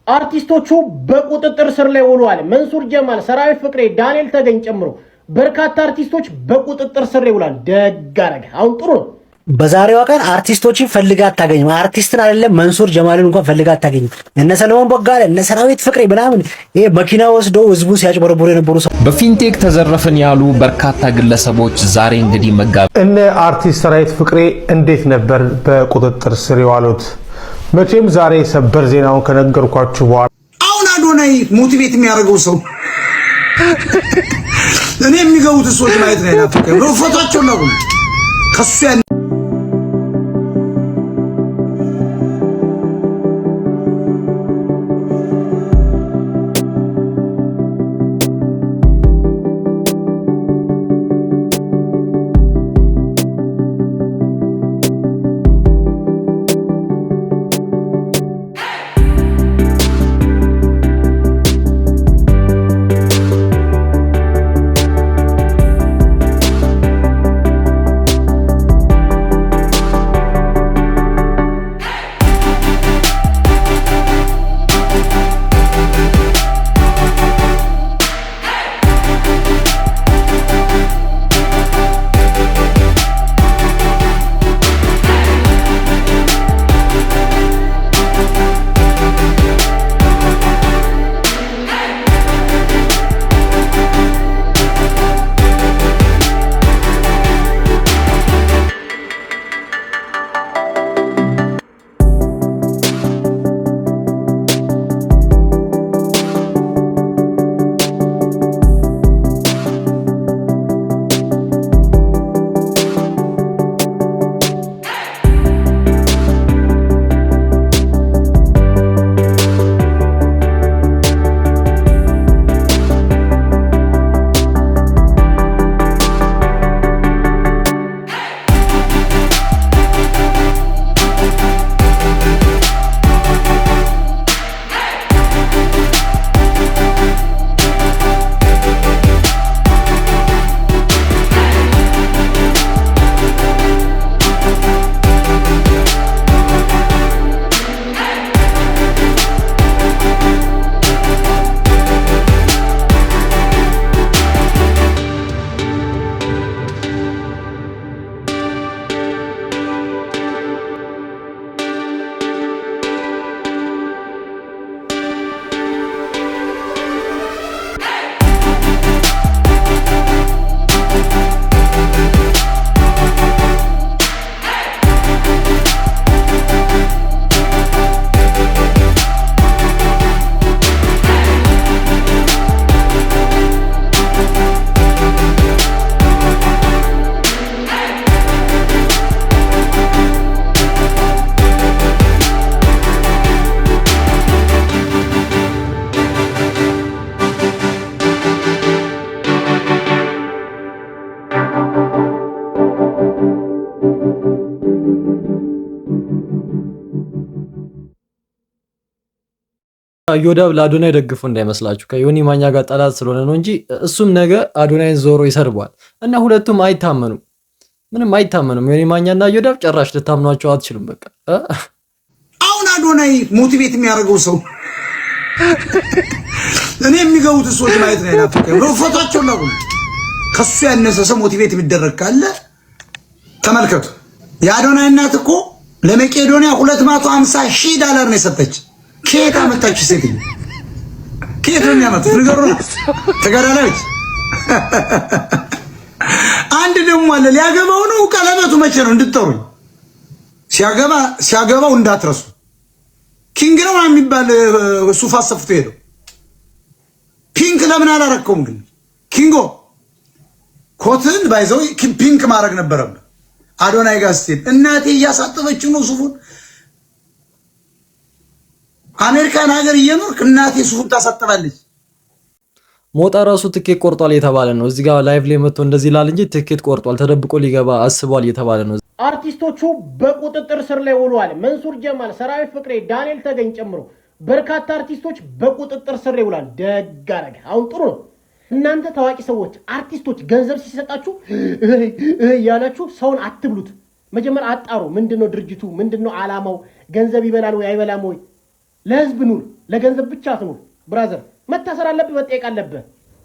አርቲስቶቹ በቁጥጥር ስር ላይ ውለዋል። መንሱር ጀማል፣ ሰራዊት ፍቅሬ፣ ዳንኤል ተገኝ ጨምሮ በርካታ አርቲስቶች በቁጥጥር ስር ላይ ውለዋል። ደጋረገ አሁን ጥሩ ነው። በዛሬዋ ቀን አርቲስቶችን ፈልጋ አታገኝም። አርቲስትን አይደለም መንሱር ጀማልን እንኳን ፈልጋ አታገኝም። እነ ሰለሞን ቦጋለ እነ ሰራዊት ፍቅሬ ምናምን ይሄ መኪና ወስዶ ህዝቡ ሲያጭበረብሩ የነበሩ ሰው በፊንቴክ ተዘረፍን ያሉ በርካታ ግለሰቦች ዛሬ እንግዲህ እነ አርቲስት ሰራዊት ፍቅሬ እንዴት ነበር በቁጥጥር ስር የዋሉት? መቼም ዛሬ ሰበር ዜናውን ከነገርኳችሁ በኋላ አሁን አዶናይ ሞቲቬት የሚያደርገው ሰው እኔ የሚገቡት ሰዎች ማየት ነው ያፈቀው ነው ፎቶአቸው ነው ከሱ ዮዳብ ለአዶናይ ደግፎ እንዳይመስላችሁ ከዮኒ ማኛ ጋር ጠላት ስለሆነ ነው እንጂ እሱም ነገ አዶናይን ዞሮ ይሰርቧል እና ሁለቱም አይታመኑም፣ ምንም አይታመኑም። ዮኒ ማኛና ዮዳብ ጨራሽ ልታምኗቸው አትችሉም። በቃ አሁን አዶናይ ሞቲቬት የሚያደርገው ሰው እኔ የሚገቡት ሰዎች ማየት ነው ያፈቀው ነው ፎቶአቸው ነው ከሱ ያነሰ ሰው ሞቲቬት የሚደረግ ካለ ተመልከቱ። የአዶናይ እናት እኮ ለመቄዶንያ $250,000 ነው የሰጠች። ከየት አመጣች ሴትዮ? ከየት ነው የሚያመጡት? ንገሩን። ተጋዳላች አንድ ደግሞ አለ ሊያገባው ነው። ቀለበቱ መቼ ነው እንድትጠሩኝ? ሲያገባው እንዳትረሱ። ኪንግ ነው የሚባል ሱፍ አሰፍቶ ሄደው ፒንክ ለምን አላረከውም? ግን ኪንጎ ኮትን ባይዘው ፒንክ ማድረግ ነበረበት። አዶናይ ጋር ስትሄድ እናቴ እያሳጠበችው ነው ሱፉን። አሜሪካን ሀገር እየኖርክ እናቴ ሱፉን ታሳጥባለች። ሞጣ ራሱ ትኬት ቆርጧል የተባለ ነው። እዚህ ጋር ላይቭ ላይ መጥቶ እንደዚህ ይላል እንጂ ትኬት ቆርጧል፣ ተደብቆ ሊገባ አስቧል የተባለ ነው። አርቲስቶቹ በቁጥጥር ስር ላይ ውለዋል። መንሱር ጀማል፣ ሰራዊት ፍቅሬ፣ ዳንኤል ተገኝ ጨምሮ በርካታ አርቲስቶች በቁጥጥር ስር ላይ ውለዋል። ደጋረገ አሁን ጥሩ ነው። እናንተ ታዋቂ ሰዎች አርቲስቶች ገንዘብ ሲሰጣችሁ ያላችሁ ሰውን አትብሉት። መጀመሪያ አጣሩ። ምንድነው ድርጅቱ? ምንድነው ዓላማው? ገንዘብ ይበላል ወይ አይበላም ወይ? ለህዝብ ኑር፣ ለገንዘብ ብቻ አትኑር። ብራዘር መታሰር አለብህ፣ መጠየቅ አለብህ።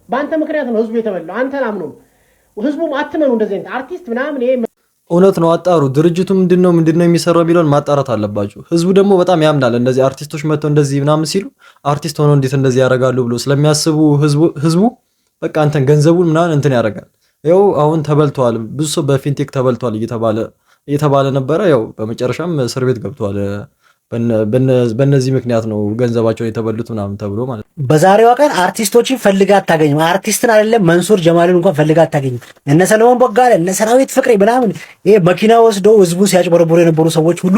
በአንተ ምክንያት ነው ህዝቡ የተበላው። አንተን አምኖ ነው። ህዝቡም አትመኑ እንደዚህ አይነት አርቲስት ምናምን። ይሄ እውነት ነው። አጣሩ። ድርጅቱ ምንድነው የሚሰራው የሚለውን ማጣራት አለባችሁ። ህዝቡ ደግሞ በጣም ያምናል። እንደዚህ አርቲስቶች መጥተው እንደዚህ ምናምን ሲሉ አርቲስት ሆነው እንዴት እንደዚህ ያደርጋሉ ብሎ ስለሚያስቡ ህዝቡ በቃ አንተን ገንዘቡን ምናምን እንትን ያደርጋል። ያው አሁን ተበልቷል፣ ብዙ ሰው በፊንቴክ ተበልቷል እየተባለ ነበረ። ያው በመጨረሻም እስር ቤት ገብቷል። በእነዚህ ምክንያት ነው ገንዘባቸውን የተበሉት ምናምን ተብሎ ማለት ነው። በዛሬዋ ቀን አርቲስቶችን ፈልጋ አታገኝም። አርቲስትን አይደለም መንሱር ጀማልን እንኳን ፈልጋ አታገኝም። እነ ሰለሞን ቦጋለ፣ እነ ሰራዊት ፍቅሬ ምናምን ይሄ መኪና ወስደው ህዝቡ ሲያጭበረብሩ የነበሩ ሰዎች ሁሉ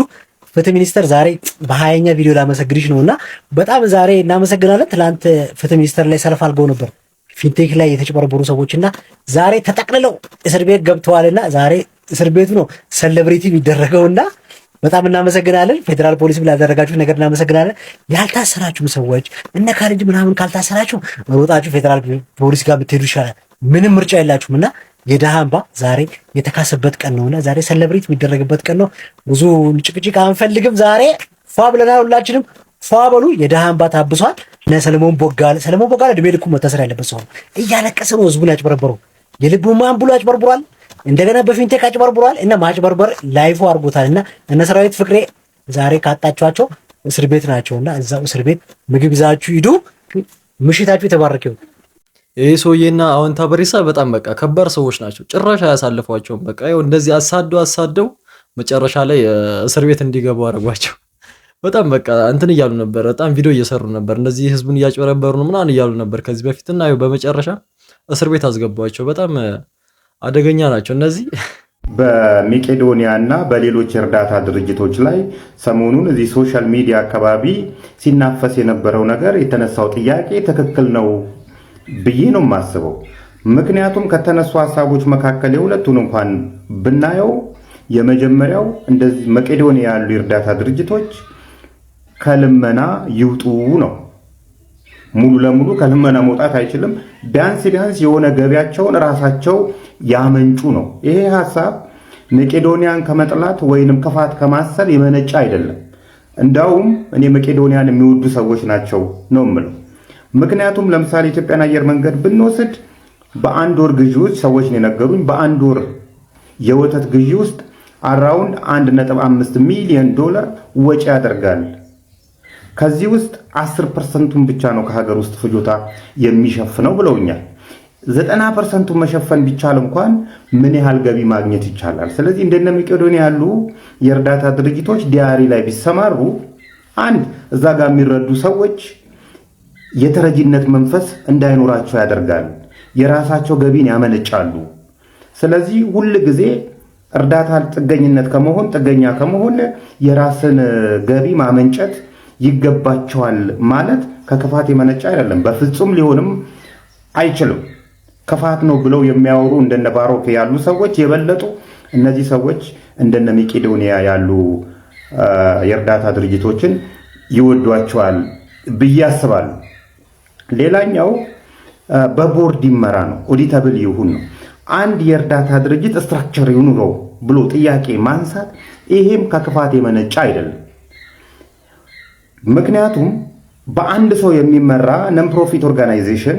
ፍትህ ሚኒስተር ዛሬ በ20ኛ ቪዲዮ ላመሰግንሽ ነውና በጣም ዛሬ እናመሰግናለን። ትላንት ፍትህ ሚኒስተር ላይ ሰልፍ አድርገው ነበር ፊንቴክ ላይ የተጭበረበሩ ሰዎችና ዛሬ ተጠቅልለው እስር ቤት ገብተዋልና ዛሬ እስር ቤቱ ነው ሴሌብሪቲ የሚደረገውና በጣም እናመሰግናለን። ፌደራል ፖሊስ ላደረጋችሁ ነገር እናመሰግናለን። ያልታሰራችሁ ሰዎች እነ ካርጅ ምናምን ካልታሰራችሁ ሮጣችሁ ፌደራል ፖሊስ ጋር ብትሄዱ ይሻላል። ምንም ምርጫ የላችሁምና የደሃ እንባ ዛሬ የተካሰበት ቀን ነውና ዛሬ ሴሌብሬት የሚደረግበት ቀን ነው። ብዙ ጭቅጭቅ አንፈልግም። ዛሬ ፏ ብለናል። ሁላችንም ፏ በሉ። የደሃ እንባ ታብሷል። ሰለሞን ቦጋለ እድሜ ልኩ መታሰር ያለበት ሰው እያለቀሰ ነው ህዝቡን ያጭበረበረው። የልቡ ማን ብሎ ያጭበርብሯል። እንደገና በፊንቴክ አጭበርብሯል እና ማጭበርበር ላይፉ አድርጎታልና እነ ሰራዊት ፍቅሬ ዛሬ ካጣቻቸው እስር ቤት ናቸውና እዛው እስር ቤት ምግብ ይዛችሁ ሂዱ። ምሽታችሁ የተባረከው። ይሄ ሰውዬና አዎንታ በሪሳ በጣም በቃ ከባድ ሰዎች ናቸው። ጭራሽ አያሳልፏቸውም። በቃ ይኸው እንደዚህ አሳደው መጨረሻ ላይ እስር ቤት እንዲገቡ አደረጓቸው። በጣም በቃ እንትን እያሉ ነበር። በጣም ቪዲዮ እየሰሩ ነበር። እንደዚህ ህዝቡን እያጭበረበሩ ነው ምናምን እያሉ ነበር ከዚህ በፊትና ይኸው በመጨረሻ እስር ቤት አስገቧቸው። በጣም አደገኛ ናቸው እነዚህ። በመቄዶንያ እና በሌሎች የእርዳታ ድርጅቶች ላይ ሰሞኑን እዚህ ሶሻል ሚዲያ አካባቢ ሲናፈስ የነበረው ነገር የተነሳው ጥያቄ ትክክል ነው ብዬ ነው የማስበው። ምክንያቱም ከተነሱ ሀሳቦች መካከል የሁለቱን እንኳን ብናየው የመጀመሪያው እንደዚህ መቄዶንያ ያሉ የእርዳታ ድርጅቶች ከልመና ይውጡ ነው። ሙሉ ለሙሉ ከልመና መውጣት አይችልም። ቢያንስ የሆነ ገቢያቸውን ራሳቸው ያመንጩ ነው። ይሄ ሐሳብ መቄዶንያን ከመጥላት ወይንም ክፋት ከማሰብ የመነጨ አይደለም። እንዳውም እኔ መቄዶንያን የሚወዱ ሰዎች ናቸው ነው የምለው። ምክንያቱም ለምሳሌ ኢትዮጵያን አየር መንገድ ብንወስድ በአንድ ወር ግዢ ውስጥ ሰዎች ነው የነገሩኝ፣ በአንድ ወር የወተት ግዢ ውስጥ አራውንድ 1.5 ሚሊዮን ዶላር ወጪ ያደርጋል። ከዚህ ውስጥ 10% ብቻ ነው ከሀገር ውስጥ ፍጆታ የሚሸፍነው ብለውኛል። 90% መሸፈን ቢቻል እንኳን ምን ያህል ገቢ ማግኘት ይቻላል? ስለዚህ እንደነ መቄዶንያ ያሉ የእርዳታ ድርጅቶች ዲያሪ ላይ ቢሰማሩ አንድ እዛ ጋር የሚረዱ ሰዎች የተረጂነት መንፈስ እንዳይኖራቸው ያደርጋል። የራሳቸው ገቢን ያመነጫሉ። ስለዚህ ሁል ጊዜ እርዳታ ጥገኛ ከመሆን የራስን ገቢ ማመንጨት ይገባቸዋል ማለት ከክፋት የመነጨ አይደለም። በፍጹም ሊሆንም አይችልም። ክፋት ነው ብለው የሚያወሩ እንደነ ባሮክ ያሉ ሰዎች የበለጡ እነዚህ ሰዎች እንደነ መቄዶንያ ያሉ የእርዳታ ድርጅቶችን ይወዷቸዋል ብዬ አስባለሁ። ሌላኛው በቦርድ ይመራ ነው፣ ኦዲተብል ይሁን ነው። አንድ የእርዳታ ድርጅት ስትራክቸር ይኑረው ብሎ ጥያቄ ማንሳት ይሄም ከክፋት የመነጨ አይደለም። ምክንያቱም በአንድ ሰው የሚመራ ነን ፕሮፊት ኦርጋናይዜሽን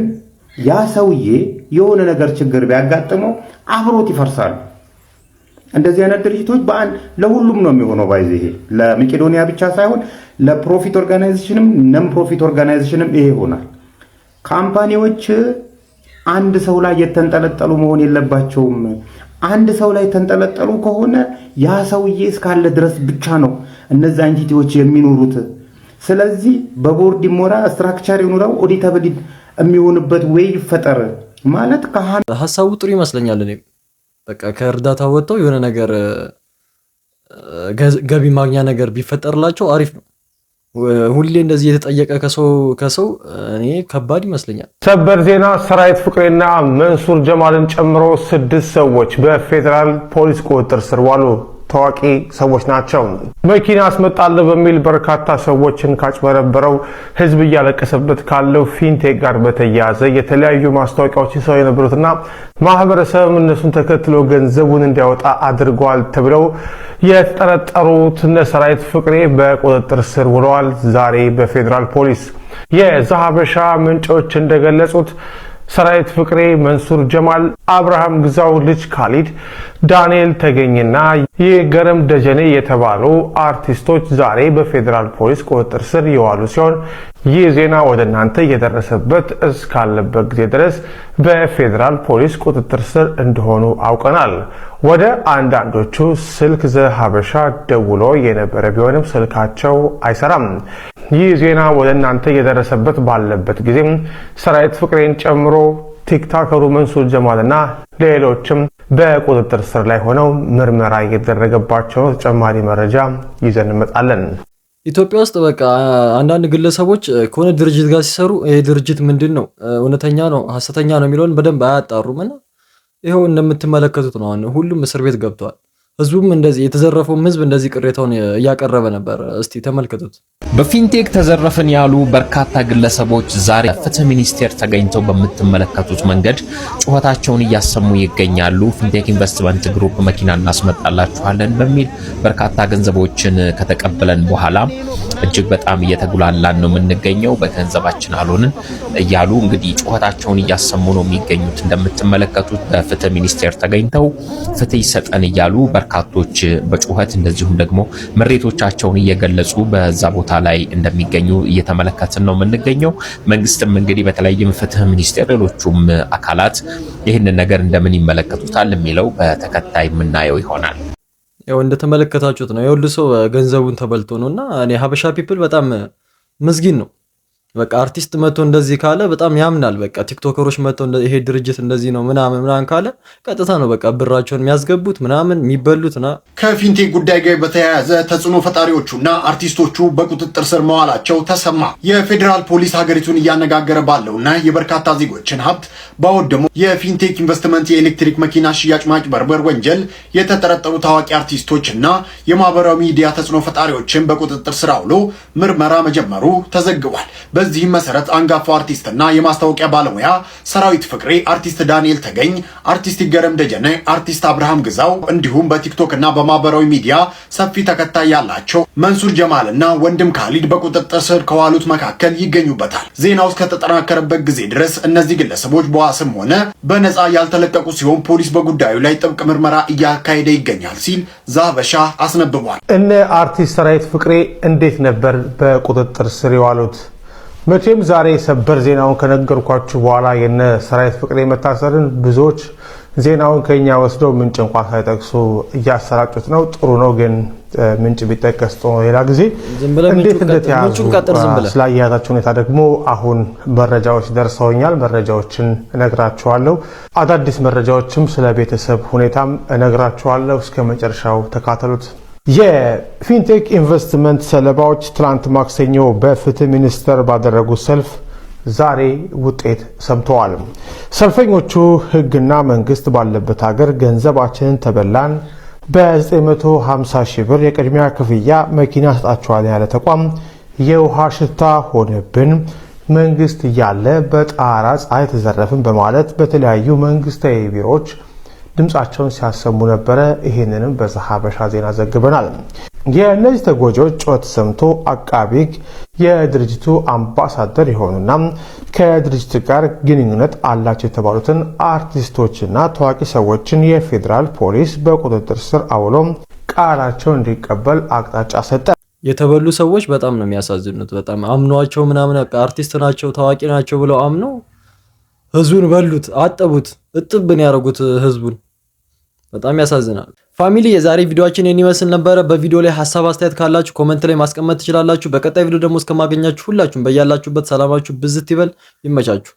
ያ ሰውዬ የሆነ ነገር ችግር ቢያጋጥመው አብሮት ይፈርሳሉ። እንደዚህ አይነት ድርጅቶች ለሁሉም ነው የሚሆነው። ባይዘ ይሄ ለመቄዶንያ ብቻ ሳይሆን ለፕሮፊት ኦርጋናይዜሽንም ነን ፕሮፊት ኦርጋናይዜሽንም ይሄ ይሆናል። ካምፓኒዎች አንድ ሰው ላይ የተንጠለጠሉ መሆን የለባቸውም። አንድ ሰው ላይ ተንጠለጠሉ ከሆነ ያ ሰውዬ እስካለ ድረስ ብቻ ነው እነዚህ ኤንቲቲዎች የሚኖሩት። ስለዚህ በቦርድ ይሞራ፣ ስትራክቸር ይኑረው፣ ኦዲተብል የሚሆንበት ወይ ይፈጠር ማለት ሀሳቡ ጥሩ ይመስለኛል። እኔ በቃ ከእርዳታ ወጥተው የሆነ ነገር ገቢ ማግኛ ነገር ቢፈጠርላቸው አሪፍ ነው። ሁሌ እንደዚህ የተጠየቀ ከሰው እኔ ከባድ ይመስለኛል። ሰበር ዜና፣ ሰራዊት ፍቅሬና መንሱር ጀማልን ጨምሮ 6 ሰዎች በፌደራል ፖሊስ ቁጥጥር ስር ዋሉ። ታዋቂ ሰዎች ናቸው። መኪና አስመጣለሁ በሚል በርካታ ሰዎችን ካጭበረበረው ህዝብ እያለቀሰበት ካለው ፊንቴክ ጋር በተያያዘ የተለያዩ ማስታወቂያዎች ሲሰሩ የነበሩትና ማህበረሰብ እነሱን ተከትሎ ገንዘቡን እንዲያወጣ አድርገዋል ተብለው የተጠረጠሩት እነ ሰራዊት ፍቅሬ በቁጥጥር ስር ውለዋል ዛሬ በፌዴራል ፖሊስ። የዛሀበሻ ምንጮች እንደገለጹት ሰራዊት ፍቅሬ፣ መንሱር ጀማል፣ አብርሃም ግዛው ልጅ ካሊድ፣ ዳንኤል ተገኝና ይገረም ደጀኔ የተባሉ አርቲስቶች ዛሬ በፌዴራል ፖሊስ ቁጥጥር ስር የዋሉ ሲሆን ይህ ዜና ወደ እናንተ እየደረሰበት እስካለበት ጊዜ ድረስ በፌዴራል ፖሊስ ቁጥጥር ስር እንደሆኑ አውቀናል። ወደ አንዳንዶቹ ስልክ ዘሀበሻ ደውሎ የነበረ ቢሆንም ስልካቸው አይሰራም። ይህ ዜና ወደ እናንተ እየደረሰበት ባለበት ጊዜ ሰራዊት ፍቅሬን ጨምሮ ቲክቶከሩ መንሱር ጀማልና ሌሎችም በቁጥጥር ስር ላይ ሆነው ምርመራ እየተደረገባቸው ተጨማሪ መረጃ ይዘን እንመጣለን። ኢትዮጵያ ውስጥ በቃ አንዳንድ ግለሰቦች ከሆነ ድርጅት ጋር ሲሰሩ ይሄ ድርጅት ምንድን ነው እውነተኛ ነው ሐሰተኛ ነው የሚለውን በደንብ አያጣሩም እና ይሄው እንደምትመለከቱት ነው። ሁሉም እስር ቤት ገብቷል። ህዝቡም እንደዚህ የተዘረፈውም ህዝብ እንደዚህ ቅሬታውን እያቀረበ ነበር። እስቲ ተመልከቱት። በፊንቴክ ተዘረፍን ያሉ በርካታ ግለሰቦች ዛሬ ፍትህ ሚኒስቴር ተገኝተው በምትመለከቱት መንገድ ጩኸታቸውን እያሰሙ ይገኛሉ። ፊንቴክ ኢንቨስትመንት ግሩፕ መኪና እናስመጣላችኋለን በሚል በርካታ ገንዘቦችን ከተቀበለን በኋላ እጅግ በጣም እየተጉላላን ነው የምንገኘው፣ በገንዘባችን አልሆንን እያሉ እንግዲህ ጩኸታቸውን እያሰሙ ነው የሚገኙት። እንደምትመለከቱት በፍትህ ሚኒስቴር ተገኝተው ፍትህ ይሰጠን እያሉ በርካቶች በጩኸት እንደዚሁም ደግሞ ምሬቶቻቸውን እየገለጹ በዛ ቦታ ላይ እንደሚገኙ እየተመለከትን ነው የምንገኘው። መንግስትም እንግዲህ በተለይም ፍትህ ሚኒስቴር ሌሎቹም አካላት ይህንን ነገር እንደምን ይመለከቱታል የሚለው በተከታይ የምናየው ይሆናል። ያው እንደተመለከታችሁት ነው የሁሉ ሰው ገንዘቡን ተበልቶ ነውና እኔ ሀበሻ ፒፕል በጣም ምስጊን ነው። በቃ አርቲስት መጥቶ እንደዚህ ካለ በጣም ያምናል። በቃ ቲክቶከሮች መጥቶ ይሄ ድርጅት እንደዚህ ነው ምናምን ካለ ቀጥታ ነው በቃ ብራቸውን የሚያስገቡት ምናምን የሚበሉትና ከፊንቴክ ጉዳይ ጋር በተያያዘ ተጽዕኖ ፈጣሪዎቹና አርቲስቶቹ በቁጥጥር ስር መዋላቸው ተሰማ። የፌዴራል ፖሊስ ሀገሪቱን እያነጋገረ ባለውና የበርካታ ዜጎችን ሀብት ባወደመው የፊንቴክ ኢንቨስትመንት የኤሌክትሪክ መኪና ሽያጭ ማጭበርበር ወንጀል የተጠረጠሩ ታዋቂ አርቲስቶችና የማህበራዊ ሚዲያ ተጽዕኖ ፈጣሪዎችን በቁጥጥር ስር አውሎ ምርመራ መጀመሩ ተዘግቧል። በዚህም መሰረት አንጋፋው አርቲስትና የማስታወቂያ ባለሙያ ሰራዊት ፍቅሬ፣ አርቲስት ዳንኤል ተገኝ፣ አርቲስት ይገረም ደጀኔ፣ አርቲስት አብርሃም ግዛው እንዲሁም በቲክቶክ እና በማህበራዊ ሚዲያ ሰፊ ተከታይ ያላቸው መንሱር ጀማል እና ወንድም ካሊድ በቁጥጥር ስር ከዋሉት መካከል ይገኙበታል። ዜናው እስከተጠናከረበት ጊዜ ድረስ እነዚህ ግለሰቦች በዋስም ሆነ በነፃ ያልተለቀቁ ሲሆን ፖሊስ በጉዳዩ ላይ ጥብቅ ምርመራ እያካሄደ ይገኛል ሲል ዛሀበሻ አስነብቧል። እነ አርቲስት ሰራዊት ፍቅሬ እንዴት ነበር በቁጥጥር ስር የዋሉት? መቼም ዛሬ ሰበር ዜናውን ከነገርኳችሁ በኋላ የነ ሰራዊት ፍቅሬ መታሰርን ብዙዎች ዜናውን ከኛ ወስደው ምንጭ እንኳን ሳይጠቅሱ እያሰራጩት ነው። ጥሩ ነው፣ ግን ምንጭ ቢጠቀስ ጥሩ ነው። ሌላ ጊዜ እንዴት እንደተያዙ ስላያያዛቸው ሁኔታ ደግሞ አሁን መረጃዎች ደርሰውኛል። መረጃዎችን እነግራችኋለሁ። አዳዲስ መረጃዎችም ስለ ቤተሰብ ሁኔታም እነግራችኋለሁ። እስከ መጨረሻው ተካተሉት። የፊንቴክ ኢንቨስትመንት ሰለባዎች ትላንት ማክሰኞ በፍትህ ሚኒስቴር ባደረጉት ሰልፍ ዛሬ ውጤት ሰምተዋል። ሰልፈኞቹ ህግና መንግስት ባለበት ሀገር ገንዘባችንን ተበላን፣ በ950 ሺህ ብር የቅድሚያ ክፍያ መኪና ሰጣችኋል ያለ ተቋም የውሃ ሽታ ሆነብን፣ መንግስት እያለ በጣራ ፀሐይ ተዘረፍን በማለት በተለያዩ መንግስታዊ ቢሮዎች ድምጻቸውን ሲያሰሙ ነበረ። ይህንንም በዛሀበሻ ዜና ዘግበናል። የእነዚህ ተጎጂዎች ጩኸት ሰምቶ አቃቤ ሕግ የድርጅቱ አምባሳደር የሆኑና ከድርጅቱ ጋር ግንኙነት አላቸው የተባሉትን አርቲስቶችና ታዋቂ ሰዎችን የፌዴራል ፖሊስ በቁጥጥር ስር አውሎ ቃላቸው እንዲቀበል አቅጣጫ ሰጠ። የተበሉ ሰዎች በጣም ነው የሚያሳዝኑት። በጣም አምኗቸው ምናምን አርቲስት ናቸው ታዋቂ ናቸው ብለው አምነው ህዝቡን በሉት፣ አጠቡት፣ እጥብን ያደረጉት ህዝቡን። በጣም ያሳዝናል። ፋሚሊ የዛሬ ቪዲዮአችን ይመስል ነበረ። በቪዲዮ ላይ ሐሳብ አስተያየት ካላችሁ ኮሜንት ላይ ማስቀመጥ ትችላላችሁ። በቀጣይ ቪዲዮ ደግሞ እስከማገኛችሁ ሁላችሁም በያላችሁበት ሰላማችሁ ብዝት ይበል። ይመቻችሁ።